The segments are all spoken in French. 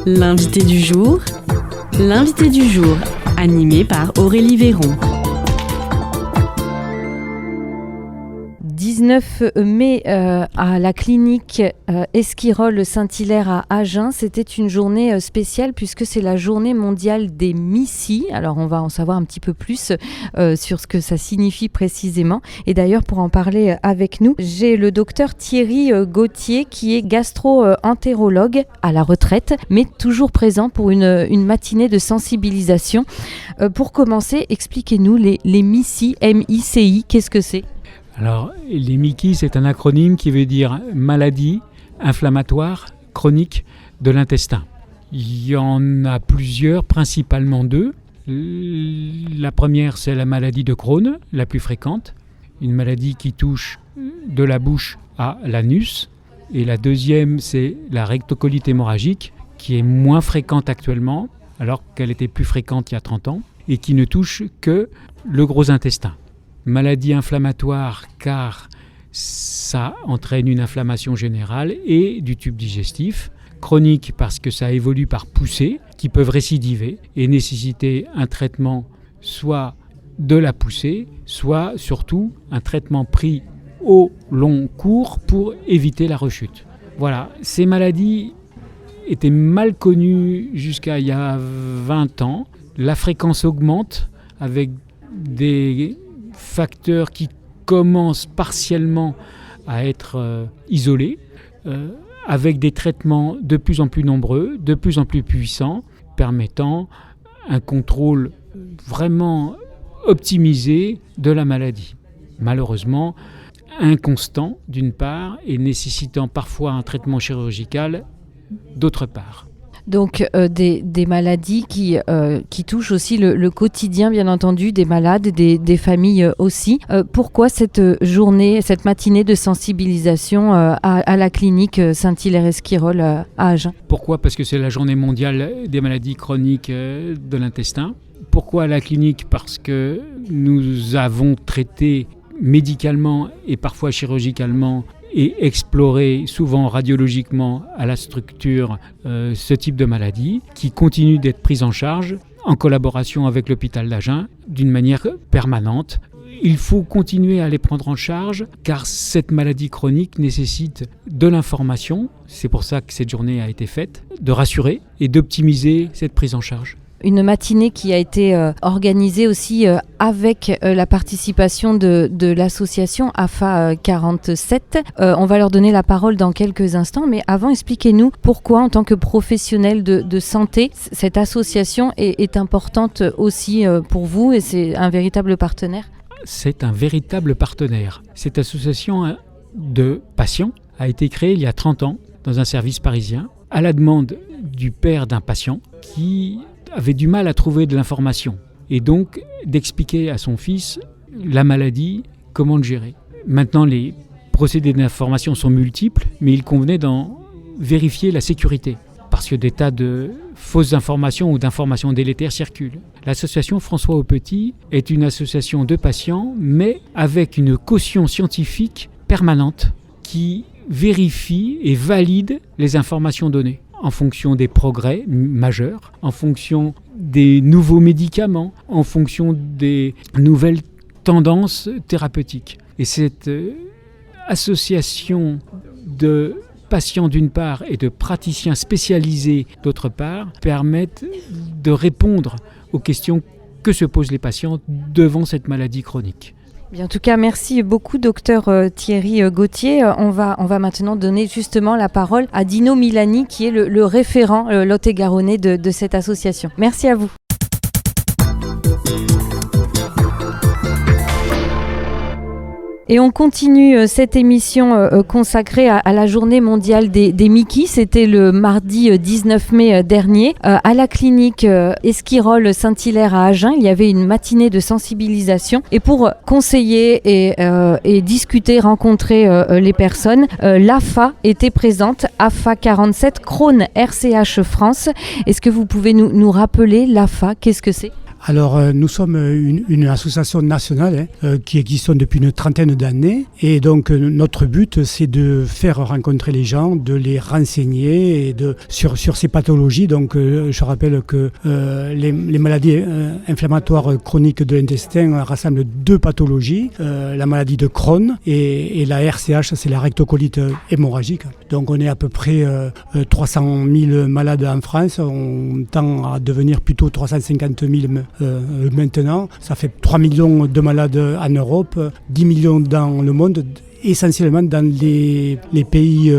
L'invité du jour, animé par Aurélie Véron. 19 mai à la clinique Esquirol Saint-Hilaire à Agen, c'était une journée spéciale puisque c'est la journée mondiale des MICI. Alors on va en savoir un petit peu plus sur ce que ça signifie précisément. Et d'ailleurs pour en parler avec nous, j'ai le docteur Thierry Gauthier qui est gastro-entérologue à la retraite, mais toujours présent pour une matinée de sensibilisation. Pour commencer, expliquez-nous les MICI, M-I-C-I, qu'est-ce que c'est ? Alors, les MICI, c'est un acronyme qui veut dire maladie inflammatoire chronique de l'intestin. Il y en a plusieurs, principalement deux. La première, c'est la maladie de Crohn, la plus fréquente, une maladie qui touche de la bouche à l'anus. Et la deuxième, c'est la rectocolite hémorragique, qui est moins fréquente actuellement, alors qu'elle était plus fréquente il y a 30 ans, et qui ne touche que le gros intestin. Maladie inflammatoire car ça entraîne une inflammation générale et du tube digestif. Chronique parce que ça évolue par poussées qui peuvent récidiver et nécessiter un traitement soit de la poussée, soit surtout un traitement pris au long cours pour éviter la rechute. Voilà, ces maladies étaient mal connues jusqu'à il y a 20 ans. La fréquence augmente avec des facteurs qui commencent partiellement à être isolés, avec des traitements de plus en plus nombreux, de plus en plus puissants, permettant un contrôle vraiment optimisé de la maladie. Malheureusement, inconstant d'une part et nécessitant parfois un traitement chirurgical d'autre part. Donc des maladies qui touchent aussi le quotidien, bien entendu, des malades, des familles aussi. Pourquoi cette journée, cette matinée de sensibilisation à la clinique Saint-Hilaire-Esquirol à Agen ? Pourquoi ? Parce que c'est la journée mondiale des maladies chroniques de l'intestin. Pourquoi à la clinique ? Parce que nous avons traité médicalement et parfois chirurgicalement et explorer souvent radiologiquement à la structure ce type de maladie qui continue d'être prise en charge en collaboration avec l'hôpital d'Agen d'une manière permanente. Il faut continuer à les prendre en charge car cette maladie chronique nécessite de l'information, c'est pour ça que cette journée a été faite, de rassurer et d'optimiser cette prise en charge. Une matinée qui a été organisée aussi avec la participation de l'association AFA 47. On va leur donner la parole dans quelques instants, mais avant, expliquez-nous pourquoi, en tant que professionnel de santé, cette association est importante aussi pour vous et c'est un véritable partenaire. C'est un véritable partenaire. Cette association de patients a été créée il y a 30 ans dans un service parisien à la demande du père d'un patient qui avait du mal à trouver de l'information et donc d'expliquer à son fils la maladie, comment le gérer. Maintenant, les procédés d'information sont multiples, mais il convenait d'en vérifier la sécurité parce que des tas de fausses informations ou d'informations délétères circulent. L'association François Aupetit est une association de patients, mais avec une caution scientifique permanente qui vérifie et valide les informations données en fonction des progrès majeurs, en fonction des nouveaux médicaments, en fonction des nouvelles tendances thérapeutiques. Et cette association de patients d'une part et de praticiens spécialisés d'autre part permettent de répondre aux questions que se posent les patients devant cette maladie chronique. Bien, en tout cas, merci beaucoup, docteur Thierry Gauthier. On va maintenant donner justement la parole à Dino Milani, qui est le référent lot-et-garonnais de cette association. Merci à vous. Et on continue cette émission consacrée à la journée mondiale des MICI. C'était le mardi 19 mai dernier. À la clinique Esquirol Saint-Hilaire à Agen, il y avait une matinée de sensibilisation. Et pour conseiller et discuter, rencontrer les personnes, l'AFA était présente, AFA 47, Crohn RCH France. Est-ce que vous pouvez nous rappeler l'AFA ? Qu'est-ce que c'est ? Alors, nous sommes une association nationale qui existe depuis une trentaine d'années. Et donc, notre but, c'est de faire rencontrer les gens, de les renseigner sur ces pathologies. Donc, je rappelle que les maladies inflammatoires chroniques de l'intestin rassemblent 2 pathologies, la maladie de Crohn et la RCH, c'est la rectocolite hémorragique. Donc, on est à peu près 300 000 malades en France. On tend à devenir plutôt 350 000 maintenant. Ça fait 3 millions de malades en Europe, 10 millions dans le monde, essentiellement dans les pays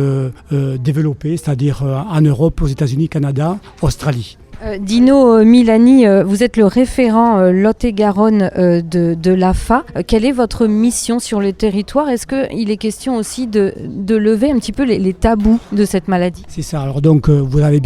développés, c'est-à-dire en Europe, aux États-Unis, Canada, Australie. Dino Milani, vous êtes le référent Lot-et-Garonne de l'AFA. Quelle est votre mission sur le territoire? Est-ce qu'il est question aussi de lever un petit peu les tabous de cette maladie? C'est ça. Alors donc, vous avez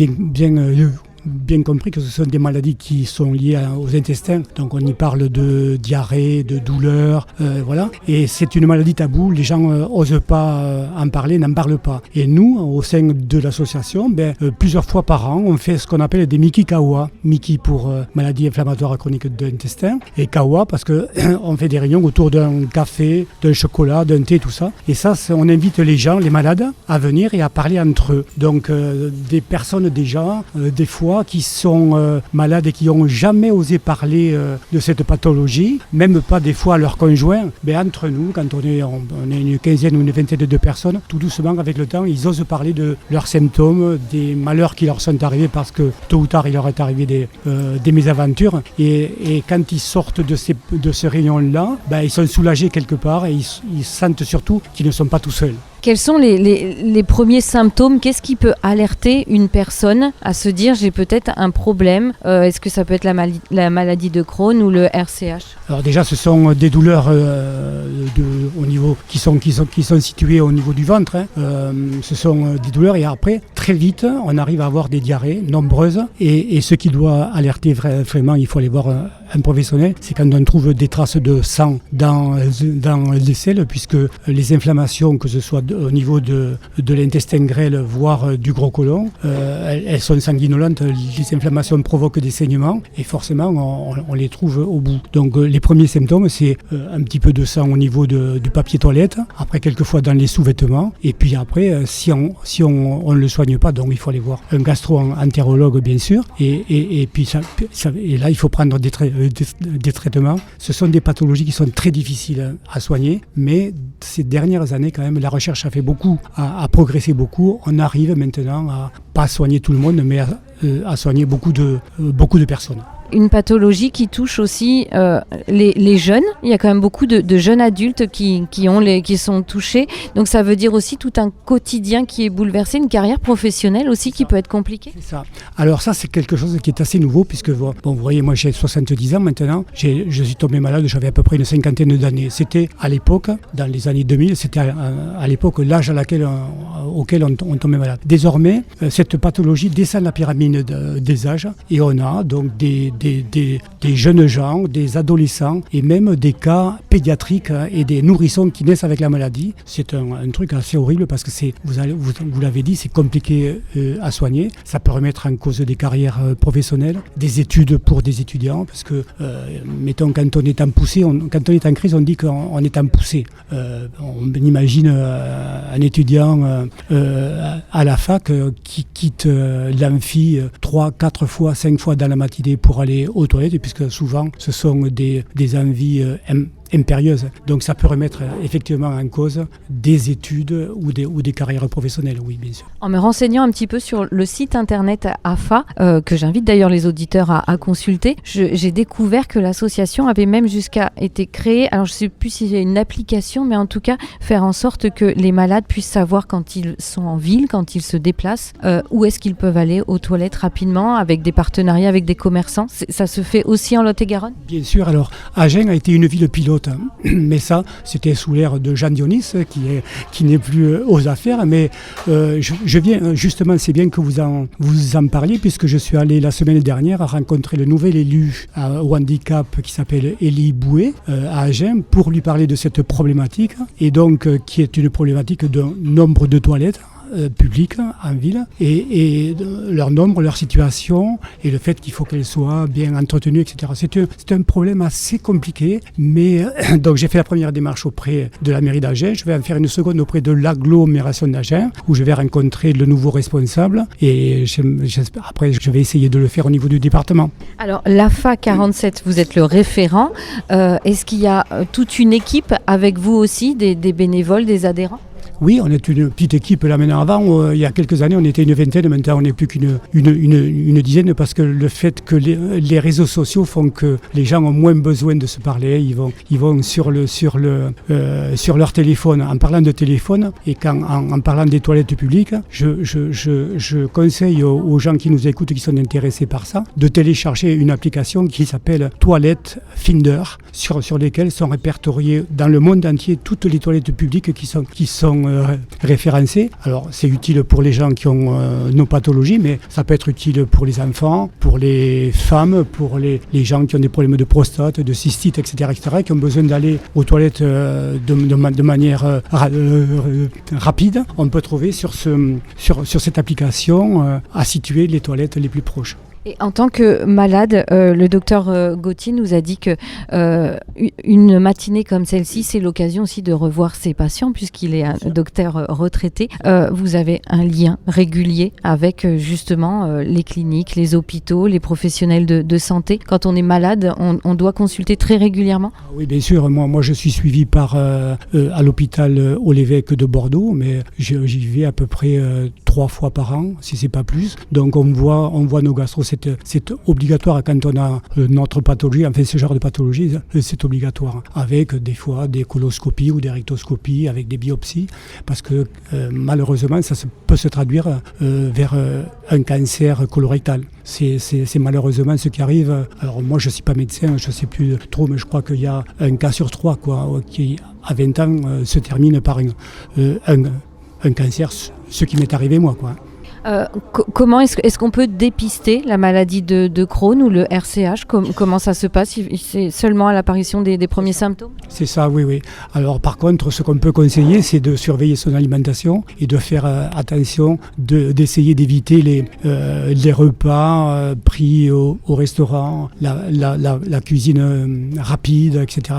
bien compris que ce sont des maladies qui sont liées aux intestins. Donc on y parle de diarrhée, de douleur, voilà. Et c'est une maladie taboue, les gens n'osent pas en parler, n'en parlent pas. Et nous, au sein de l'association, plusieurs fois par an, on fait ce qu'on appelle des Miki Kawa. Miki pour maladie inflammatoire chronique de l'intestin et Kawa parce qu'on fait des réunions autour d'un café, d'un chocolat, d'un thé, tout ça. Et ça, on invite les gens, les malades, à venir et à parler entre eux. Donc des personnes déjà, des fois, qui sont malades et qui n'ont jamais osé parler de cette pathologie, même pas des fois à leur conjoint, mais entre nous, quand on est une quinzaine ou une vingtaine de personnes, tout doucement avec le temps, ils osent parler de leurs symptômes, des malheurs qui leur sont arrivés parce que tôt ou tard il leur est arrivé des mésaventures et quand ils sortent de ces réunions-là, ils sont soulagés quelque part et ils sentent surtout qu'ils ne sont pas tout seuls. Quels sont les premiers symptômes? Qu'est-ce qui peut alerter une personne à se dire j'ai peut-être un problème? Est-ce que ça peut être la maladie de Crohn ou le RCH? Alors déjà, ce sont des douleurs au niveau qui sont situées au niveau du ventre. Ce sont des douleurs et après, très vite, on arrive à avoir des diarrhées nombreuses. Et ce qui doit alerter vraiment, il faut aller voir un professionnel, c'est quand on trouve des traces de sang dans les selles, puisque les inflammations, que ce soit au niveau de l'intestin grêle, voire du gros côlon, elles sont sanguinolentes. Les inflammations provoquent des saignements et forcément on les trouve au bout. Donc les premiers symptômes, c'est un petit peu de sang au niveau du papier toilette, après quelquefois dans les sous-vêtements, et puis après si on ne le soigne pas, donc il faut aller voir un gastro-entérologue bien sûr, et puis et là il faut prendre des traitements. Ce sont des pathologies qui sont très difficiles à soigner, mais ces dernières années quand même la recherche a fait beaucoup, a progressé beaucoup. On arrive maintenant à pas soigner tout le monde, mais à soigner beaucoup de personnes. Une pathologie qui touche aussi les jeunes. Il y a quand même beaucoup de jeunes adultes qui sont touchés. Donc ça veut dire aussi tout un quotidien qui est bouleversé, une carrière professionnelle aussi qui peut être compliquée. C'est ça. Alors ça, c'est quelque chose qui est assez nouveau puisque vous voyez, moi j'ai 70 ans maintenant. Je suis tombé malade, j'avais à peu près une cinquantaine d'années. C'était à l'époque, dans les années 2000, c'était à l'époque l'âge auquel on tombait malade. Désormais, cette pathologie descend la pyramide des âges et on a donc des jeunes gens, des adolescents et même des cas pédiatriques et des nourrissons qui naissent avec la maladie. C'est un truc assez horrible parce que vous l'avez dit, c'est compliqué à soigner. Ça peut remettre en cause des carrières professionnelles, des études pour des étudiants parce que, mettons, quand on est en poussée, quand on est en crise, on dit qu'on est en poussée. On imagine un étudiant à la fac qui quitte l'amphi 3, 4 fois, 5 fois dans la matinée pour aller aux toilettes, puisque souvent ce sont des envies impérieuse. Donc ça peut remettre effectivement en cause des études ou des carrières professionnelles, oui, bien sûr. En me renseignant un petit peu sur le site internet AFA, que j'invite d'ailleurs les auditeurs à consulter, j'ai découvert que l'association avait même jusqu'à été créée, alors je ne sais plus s'il y a une application, mais en tout cas faire en sorte que les malades puissent savoir quand ils sont en ville, quand ils se déplacent, où est-ce qu'ils peuvent aller aux toilettes rapidement, avec des partenariats avec des commerçants. Ça se fait aussi en Lot-et-Garonne ? Bien sûr, alors Agen a été une ville pilote, mais ça c'était sous l'ère de Jean Dionis qui n'est plus aux affaires, mais je viens justement, c'est bien que vous en parliez, puisque je suis allé la semaine dernière rencontrer le nouvel élu au handicap qui s'appelle Élie Bouet à Agen pour lui parler de cette problématique, et donc qui est une problématique d'un nombre de toilettes publiques en ville et leur nombre, leur situation et le fait qu'il faut qu'elles soient bien entretenues, etc. C'est un problème assez compliqué, mais donc j'ai fait la première démarche auprès de la mairie d'Agen. Je vais en faire une seconde auprès de l'agglomération d'Agen où je vais rencontrer le nouveau responsable et après je vais essayer de le faire au niveau du département. Alors l'AFA 47, vous êtes le référent. Est-ce qu'il y a toute une équipe avec vous aussi, des bénévoles, des adhérents ? Oui, on est une petite équipe là maintenant. Avant, il y a quelques années, on était une vingtaine. Maintenant, on n'est plus qu'une dizaine parce que le fait que les réseaux sociaux font que les gens ont moins besoin de se parler. Ils vont sur leur téléphone en parlant de téléphone et en parlant des toilettes publiques. Je conseille aux gens qui nous écoutent, qui sont intéressés par ça, de télécharger une application qui s'appelle Toilette Finder, sur lesquelles sont répertoriées dans le monde entier toutes les toilettes publiques qui sont référencés. Alors c'est utile pour les gens qui ont nos pathologies, mais ça peut être utile pour les enfants, pour les femmes, pour les gens qui ont des problèmes de prostate, de cystite, etc., qui ont besoin d'aller aux toilettes de manière rapide. On peut trouver sur cette application à situer les toilettes les plus proches. Et en tant que malade, le docteur Gauthier nous a dit que une matinée comme celle-ci, c'est l'occasion aussi de revoir ses patients puisqu'il est un docteur retraité. Vous avez un lien régulier avec justement les cliniques, les hôpitaux, les professionnels de santé. Quand on est malade, on doit consulter très régulièrement ? Oui, bien sûr. Moi je suis suivi à l'hôpital Olévêque de Bordeaux, mais j'y vais à peu près 3 fois par an, si c'est pas plus. Donc on voit nos gastro. C'est obligatoire quand on a notre pathologie, enfin ce genre de pathologie, c'est obligatoire. Avec des fois des coloscopies ou des rectoscopies, avec des biopsies, parce que malheureusement ça peut se traduire vers un cancer colorectal. C'est malheureusement ce qui arrive. Alors moi je ne suis pas médecin, je ne sais plus trop, mais je crois qu'il y a un cas sur 3 qui à 20 ans se termine par un cancer, ce qui m'est arrivé moi, quoi. Comment est-ce qu'on peut dépister la maladie de Crohn ou le RCH ? Comment ça se passe ? C'est seulement à l'apparition des premiers symptômes ? C'est ça, oui. Alors par contre, ce qu'on peut conseiller, c'est de surveiller son alimentation et de faire attention, d'essayer d'éviter les repas pris au restaurant, la cuisine rapide, etc.,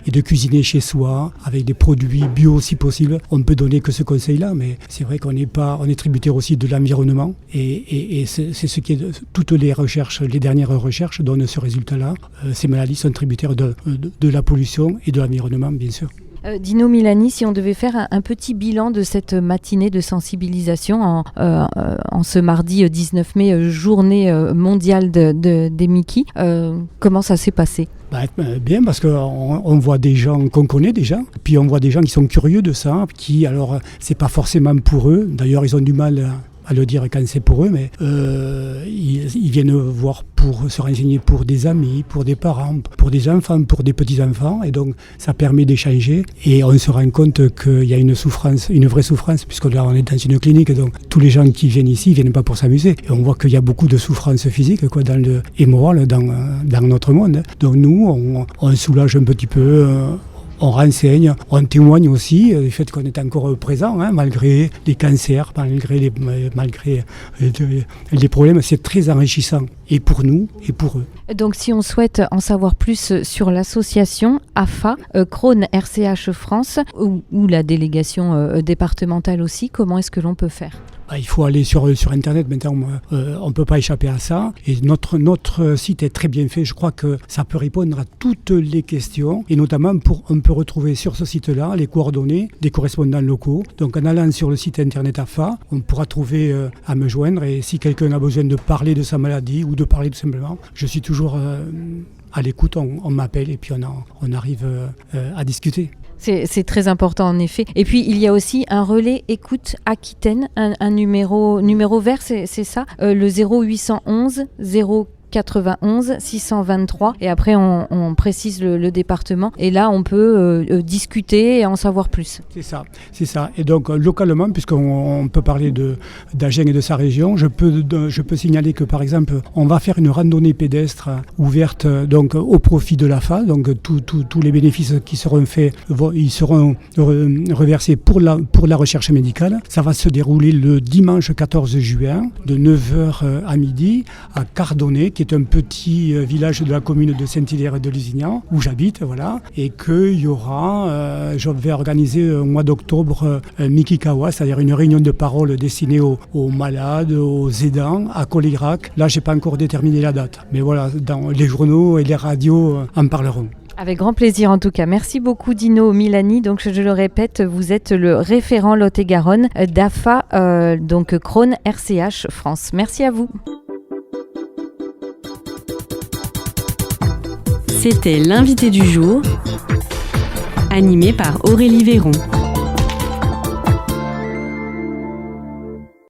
et de cuisiner chez soi avec des produits bio si possible. On ne peut donner que ce conseil-là, mais c'est vrai qu'on est tributaire aussi de l'environnement et c'est ce qui est toutes les dernières recherches donnent ce résultat-là. Ces maladies sont tributaires de la pollution et de l'environnement, bien sûr. Dino Milani, si on devait faire un petit bilan de cette matinée de sensibilisation en ce mardi 19 mai, journée mondiale des Mickey, comment ça s'est passé ? Bien, parce qu'on voit des gens qu'on connaît déjà, puis on voit des gens qui sont curieux de ça, qui alors c'est pas forcément pour eux, d'ailleurs ils ont du mal à le dire quand c'est pour eux, mais ils viennent voir pour se renseigner pour des amis, pour des parents, pour des enfants, pour des petits-enfants, et donc ça permet d'échanger, et on se rend compte qu'il y a une souffrance, une vraie souffrance, puisque là on est dans une clinique, donc tous les gens qui viennent ici, ils viennent pas pour s'amuser, et on voit qu'il y a beaucoup de souffrance physique et morale dans notre monde. Donc nous, on soulage un petit peu, on renseigne, on témoigne aussi du fait qu'on est encore présent, malgré les cancers, malgré les problèmes. C'est très enrichissant, et pour nous, et pour eux. Donc si on souhaite en savoir plus sur l'association AFA, Crohn RCH France, ou la délégation départementale aussi, comment est-ce que l'on peut faire ? Il faut aller sur Internet, maintenant on ne peut pas échapper à ça. Et notre site est très bien fait, je crois que ça peut répondre à toutes les questions. Et notamment, on peut retrouver sur ce site-là les coordonnées des correspondants locaux. Donc en allant sur le site Internet AFA, on pourra trouver à me joindre. Et si quelqu'un a besoin de parler de sa maladie ou de parler tout simplement, je suis toujours à l'écoute, on m'appelle et puis on arrive à discuter. C'est très important en effet. Et puis il y a aussi un relais écoute Aquitaine, un numéro vert, c'est ça, le 0811 91 623 et après on précise le département et là on peut discuter et en savoir plus. C'est ça. Et donc localement, puisqu'on peut parler d'Agen et de sa région, je peux signaler que par exemple on va faire une randonnée pédestre ouverte donc au profit de l'AFA, donc tous les bénéfices qui seront faits ils seront reversés pour la recherche médicale. Ça va se dérouler le dimanche 14 juin de 9h à midi à Cardonnet, qui est un petit village de la commune de Saint-Hilaire et de Lusignan, où j'habite, voilà, et qu'il y aura, je vais organiser au mois d'octobre Mikikawa, c'est-à-dire une réunion de parole destinée aux malades, aux aidants, à Colégrac. Là, j'ai pas encore déterminé la date, mais voilà, dans les journaux et les radios en parleront. Avec grand plaisir en tout cas. Merci beaucoup Dino Milani. Donc je le répète, vous êtes le référent Lot-et-Garonne d'AFA, donc Crohn RCH France. Merci à vous. C'était l'invité du jour, animé par Aurélie Véron.